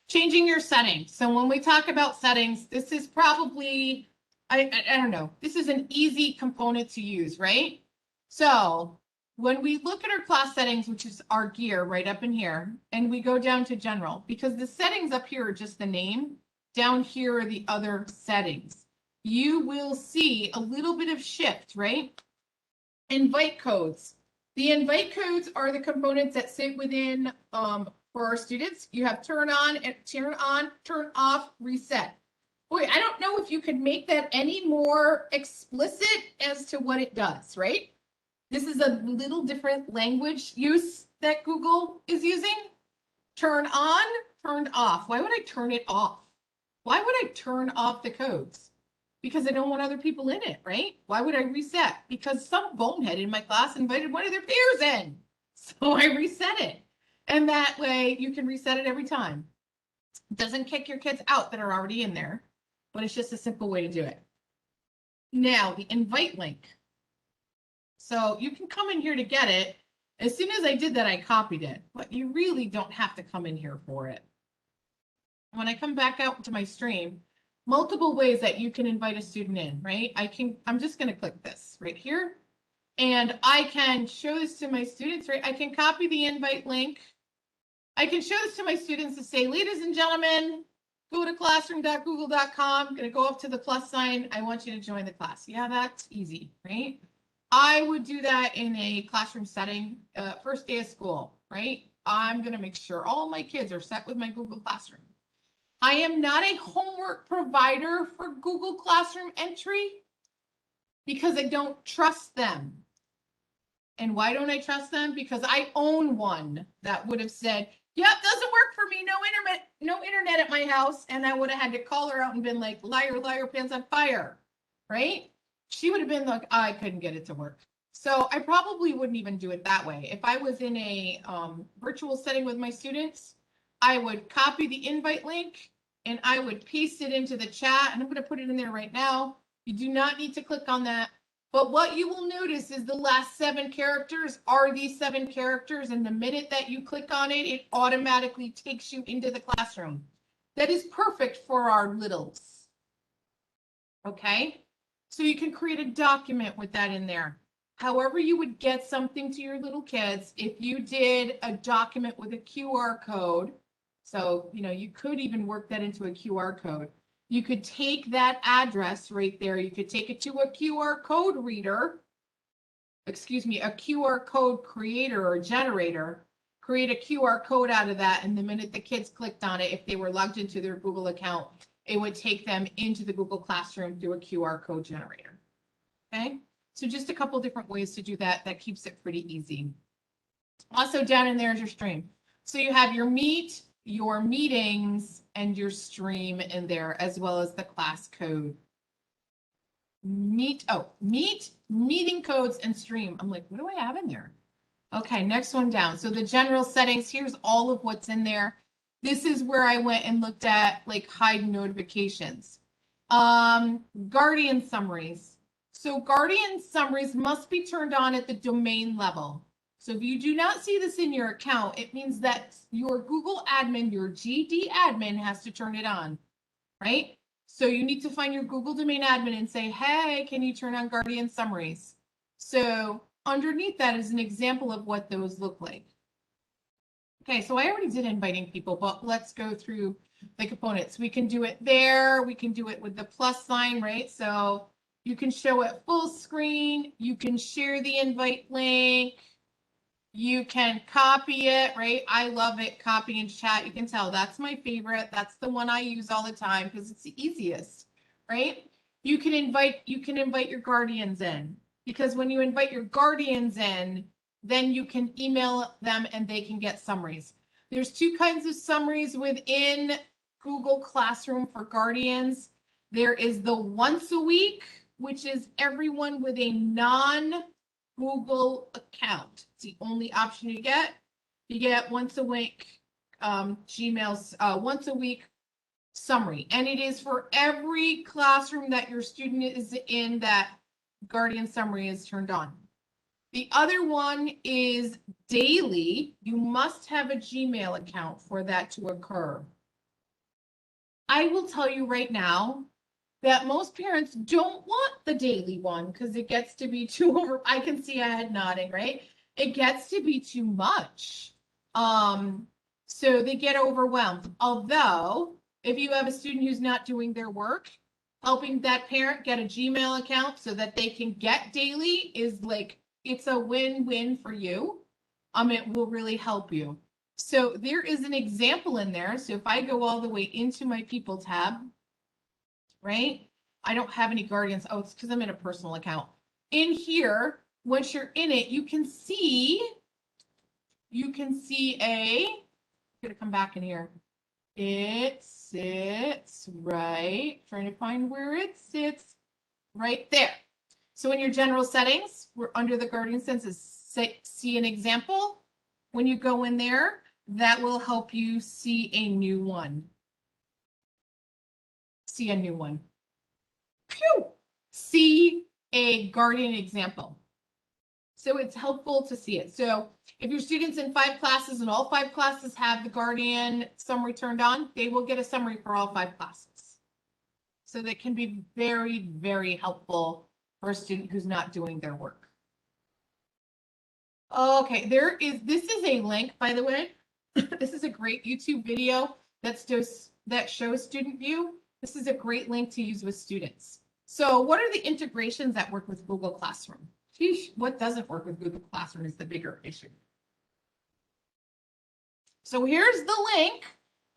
Changing your settings. So when we talk about settings, this is probably, I don't know, this is an easy component to use, right? So when we look at our class settings, which is our gear right up in here, and we go down to general, because the settings up here are just the name, down here are the other settings. You will see a little bit of shift, right? Invite codes. The invite codes are the components that sit within, for our students. You have turn on, turn off, reset. Boy, I don't know if you could make that any more explicit as to what it does, right? This is a little different language use that Google is using. Turn on, turned off. Why would I turn it off? Why would I turn off the codes? Because I don't want other people in it, right? Why would I reset? Because some bonehead in my class invited one of their peers in. So I reset it. And that way you can reset it every time. It doesn't kick your kids out that are already in there, but it's just a simple way to do it. Now, the invite link. So you can come in here to get it. As soon as I did that, I copied it, but you really don't have to come in here for it. When I come back out to my stream, multiple ways that you can invite a student in, right? I'm just going to click this right here, and I can show this to my students, right? I can copy the invite link. I can show this to my students to say, ladies and gentlemen, go to classroom.google.com. I'm going to go up to the plus sign. I want you to join the class. Yeah, that's easy, right? I would do that in a classroom setting, first day of school, right? I'm going to make sure all my kids are set with my Google Classroom. I am not a homework provider for Google Classroom entry because I don't trust them. And why don't I trust them? Because I own one that would have said, yep, doesn't work for me, no internet at my house. And I would have had to call her out and been like, liar, liar, pants on fire, right? She would have been like, I couldn't get it to work. So I probably wouldn't even do it that way. If I was in a virtual setting with my students, I would copy the invite link and I would paste it into the chat. And I'm going to put it in there right now. You do not need to click on that. But what you will notice is the last 7 characters are these 7 characters. And the minute that you click on it, it automatically takes you into the classroom. That is perfect for our littles. Okay, so you can create a document with that in there. However you would get something to your little kids, if you did a document with a QR code, so, you know, you could even work that into a QR code. You could take that address right there. You could take it to a QR code reader, a QR code creator or generator, create a QR code out of that. And the minute the kids clicked on it, if they were logged into their Google account, it would take them into the Google Classroom through a QR code generator. Okay, so just a couple different ways to do that. That keeps it pretty easy. Also down in there is your stream. So you have your Meet, your meetings, and your stream in there, as well as the class code. Meet, meeting codes and stream. I'm like, what do I have in there? Okay, next one down. So the general settings, here's all of what's in there. This is where I went and looked at like hide notifications. Guardian summaries. So guardian summaries must be turned on at the domain level. So if you do not see this in your account, it means that your Google admin, your GD admin has to turn it on, right? So you need to find your Google domain admin and say, hey, can you turn on guardian summaries? So underneath that is an example of what those look like. Okay, so I already did inviting people, but let's go through the components. We can do it there. We can do it with the plus sign, right? So you can show it full screen. You can share the invite link. You can copy it, right? I love it. Copy and chat. You can tell that's my favorite. That's the one I use all the time because it's the easiest, right? You can invite your guardians in, because when you invite your guardians in, then you can email them and they can get summaries. There's two kinds of summaries within Google Classroom for guardians. There is the once a week, which is everyone with a non-Google account. It's the only option you get. You get once a week Gmail's once a week summary, and it is for every classroom that your student is in that guardian summary is turned on. The other one is daily. You must have a Gmail account for that to occur. I will tell you right now that most parents don't want the daily one because it gets to be too over. I can see a head nodding, right? It gets to be too much. So they get overwhelmed. Although, if you have a student who's not doing their work, helping that parent get a Gmail account so that they can get daily is like, it's a win-win for you. It will really help you. So there is an example in there. So if I go all the way into my people tab, right? I don't have any guardians. Oh, it's because I'm in a personal account. In here, once you're in it, you can see I'm gonna come back in here. It sits right, trying to find where it sits right there. So in your general settings, we're under the guardian census. See an example. When you go in there, that will help you see a new one. See a new one. Phew! See a guardian example. So it's helpful to see it. So if your student's in 5 classes and all 5 classes have the guardian summary turned on, they will get a summary for all 5 classes. So that can be very, very helpful for a student who's not doing their work. Okay, this is a link, by the way. This is a great YouTube video that shows student view. This is a great link to use with students. So what are the integrations that work with Google Classroom? Sheesh, what doesn't work with Google Classroom is the bigger issue. So here's the link,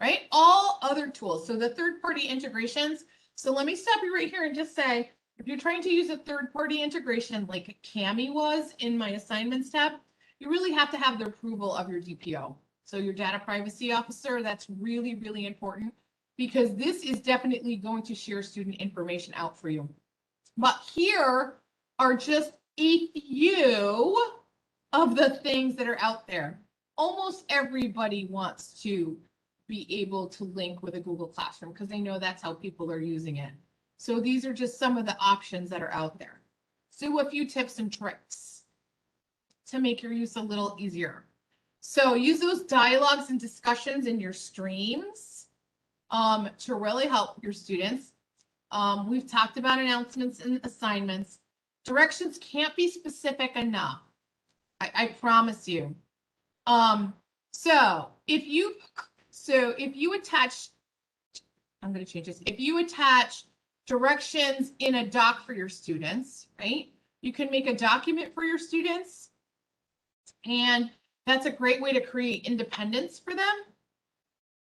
right? All other tools. So the third-party integrations. So let me stop you right here and just say, if you're trying to use a third-party integration like Kami was in my assignments tab, you really have to have the approval of your DPO. So your data privacy officer, that's really, really important because this is definitely going to share student information out for you. But here are just a few of the things that are out there. Almost everybody wants to be able to link with a Google Classroom because they know that's how people are using it. So these are just some of the options that are out there. So a few tips and tricks to make your use a little easier. So use those dialogues and discussions in your streams to really help your students. We've talked about announcements and assignments. Directions can't be specific enough. I promise you. So if you attach, I'm going to change this. If you attach directions in a doc for your students, right? You can make a document for your students, and that's a great way to create independence for them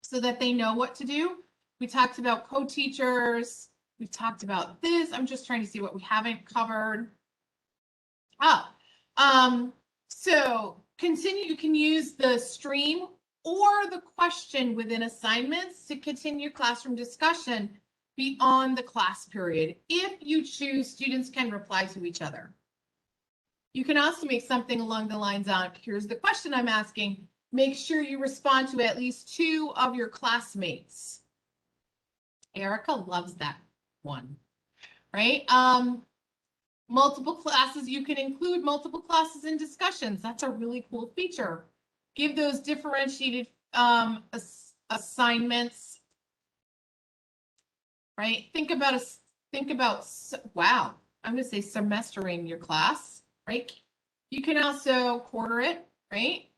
so that they know what to do. We talked about co-teachers. We've talked about this. I'm just trying to see what we haven't covered. So continue, you can use the stream or the question within assignments to continue classroom discussion beyond the class period. If you choose, students can reply to each other. You can also make something along the lines of, here's the question I'm asking. Make sure you respond to at least 2 of your classmates. Erica loves that. one, right? Multiple classes, you can include multiple classes in discussions. That's a really cool feature. Give those differentiated assignments, right? Think about wow, I'm going to say semestering your class, right? You can also quarter it, right?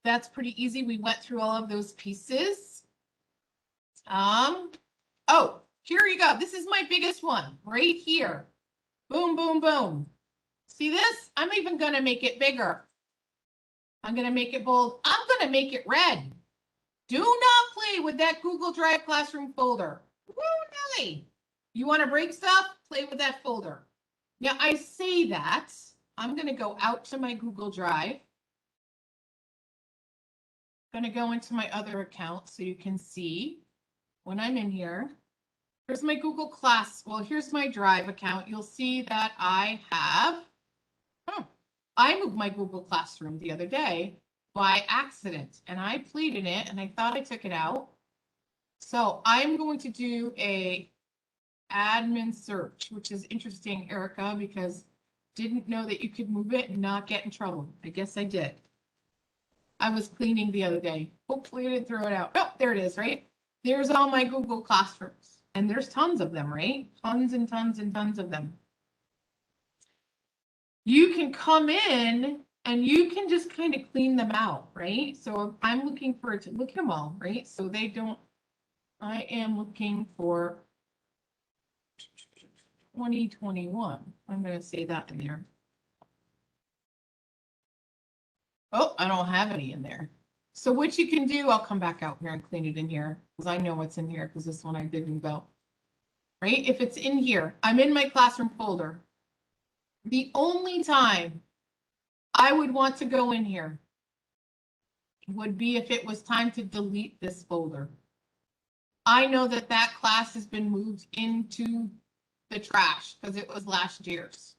That's pretty easy. We went through all of those pieces. Oh, here you go. This is my biggest one right here. Boom, boom, boom. See this? I'm even going to make it bigger. I'm going to make it bold. I'm going to make it red. Do not play with that Google Drive Classroom folder. Woo, Nelly. You want to break stuff? Play with that folder. Now, I say that. I'm going to go out to my Google Drive. I'm going to go into my other account so you can see when I'm in here. Here's my Google Class. Well, here's my Drive account. You'll see that I have, I moved my Google Classroom the other day by accident, and I played in it, and I thought I took it out. So I'm going to do a admin search, which is interesting, Erica, because didn't know that you could move it and not get in trouble. I guess I did. I was cleaning the other day. Hopefully I didn't throw it out. Oh, there it is, right? There's all my Google Classrooms. And there's tons of them, right? Tons and tons and tons of them. You can come in and you can just kind of clean them out, right? So I'm looking for it to look at them all, right? So they don't, I am looking for 2021. I'm going to say that in there. Oh, I don't have any in there. So what you can do, I'll come back out here and clean it in here because I know what's in here because this one I didn't go. Right? If it's in here, I'm in my classroom folder. The only time I would want to go in here would be if it was time to delete this folder. I know that that class has been moved into the trash because it was last year's.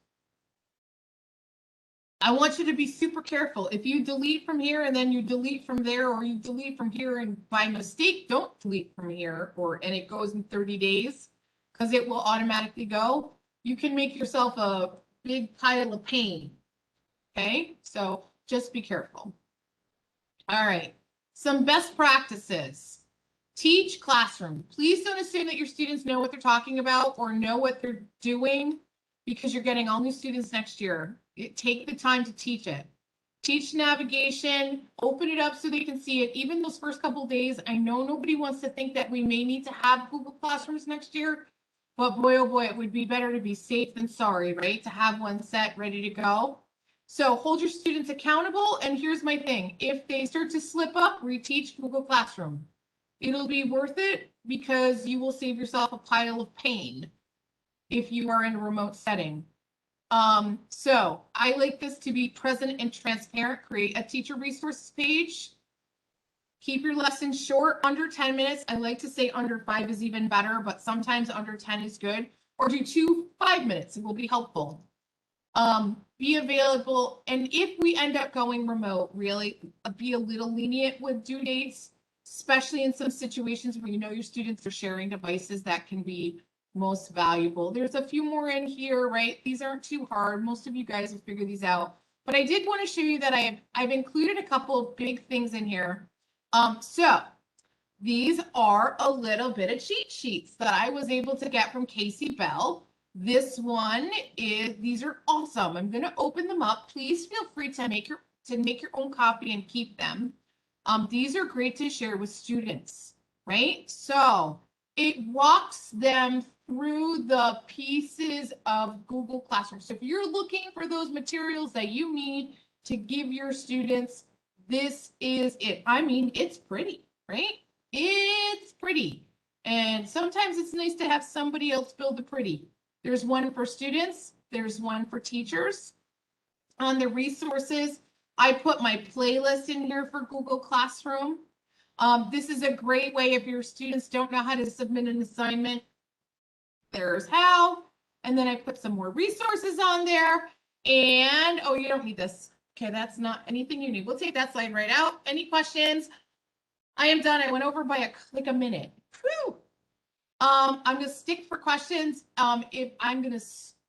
I want you to be super careful. If you delete from here and then you delete from there, or you delete from here and by mistake, don't delete from here, and it goes in 30 days because it will automatically go. You can make yourself a big pile of pain. Okay, so just be careful. All right, some best practices. Teach classroom. Please don't assume that your students know what they're talking about or know what they're doing because you're getting all new students next year. Take the time to teach it. Teach navigation, open it up so they can see it. Even those first couple of days, I know nobody wants to think that we may need to have Google Classrooms next year, but boy, oh boy, it would be better to be safe than sorry, right? To have one set ready to go. So hold your students accountable. And here's my thing. If they start to slip up, reteach Google Classroom. It'll be worth it because you will save yourself a pile of pain if you are in a remote setting. So I like this to be present and transparent. Create a teacher resources page. Keep your lessons short, under 10 minutes. I like to say under 5 is even better, but sometimes under 10 is good. Or do 2 5 minutes. It will be helpful. Be available. And if we end up going remote, really be a little lenient with due dates, especially in some situations where you know your students are sharing devices that can be most valuable. There's a few more in here, right? These aren't too hard. Most of you guys will figure these out. But I did want to show you that I've included a couple of big things in here. So these are a little bit of cheat sheets that I was able to get from Casey Bell. This one is, these are awesome. I'm going to open them up. Please feel free to make your own copy and keep them. These are great to share with students, right? So it walks them through the pieces of Google Classroom. So if you're looking for those materials that you need to give your students, this is it. I mean, it's pretty, right? It's pretty. And sometimes it's nice to have somebody else build the pretty. There's one for students. There's one for teachers. On the resources, I put my playlist in here for Google Classroom. This is a great way if your students don't know how to submit an assignment. There's how. And then I put some more resources on there. And, oh, you don't need this. Okay, that's not anything you need. We'll take that slide right out. Any questions? I am done. I went over by like a minute. Whew. I'm gonna stick for questions. If I'm gonna,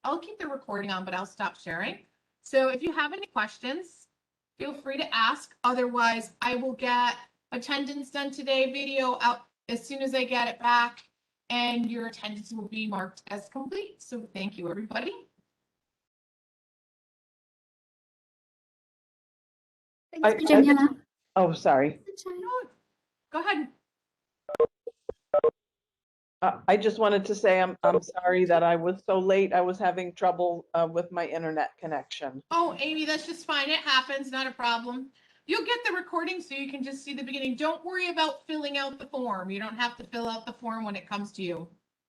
I'll keep the recording on, but I'll stop sharing. So if you have any questions, feel free to ask. Otherwise, I will get attendance done today video out as soon as I get it back, and your attendance will be marked as complete. So thank you, everybody. Thanks, Virginia. Oh, sorry. Go ahead. I just wanted to say I'm sorry that I was so late. I was having trouble with my internet connection. Oh, Amy, that's just fine. It happens, not a problem. You'll get the recording so you can just see the beginning. Don't worry about filling out the form. You don't have to fill out the form when it comes to you.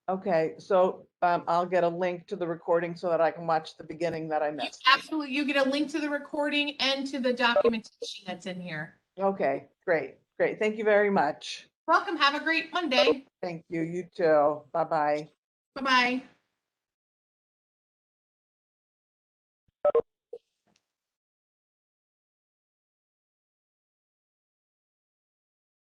Okay, so I'll get a link to the recording so that I can watch the beginning that I missed. Absolutely. You get a link to the recording and to the documentation that's in here. Okay, great, great. Thank you very much. Welcome. Have a great Monday. Thank you. You too. Bye-bye. Bye-bye.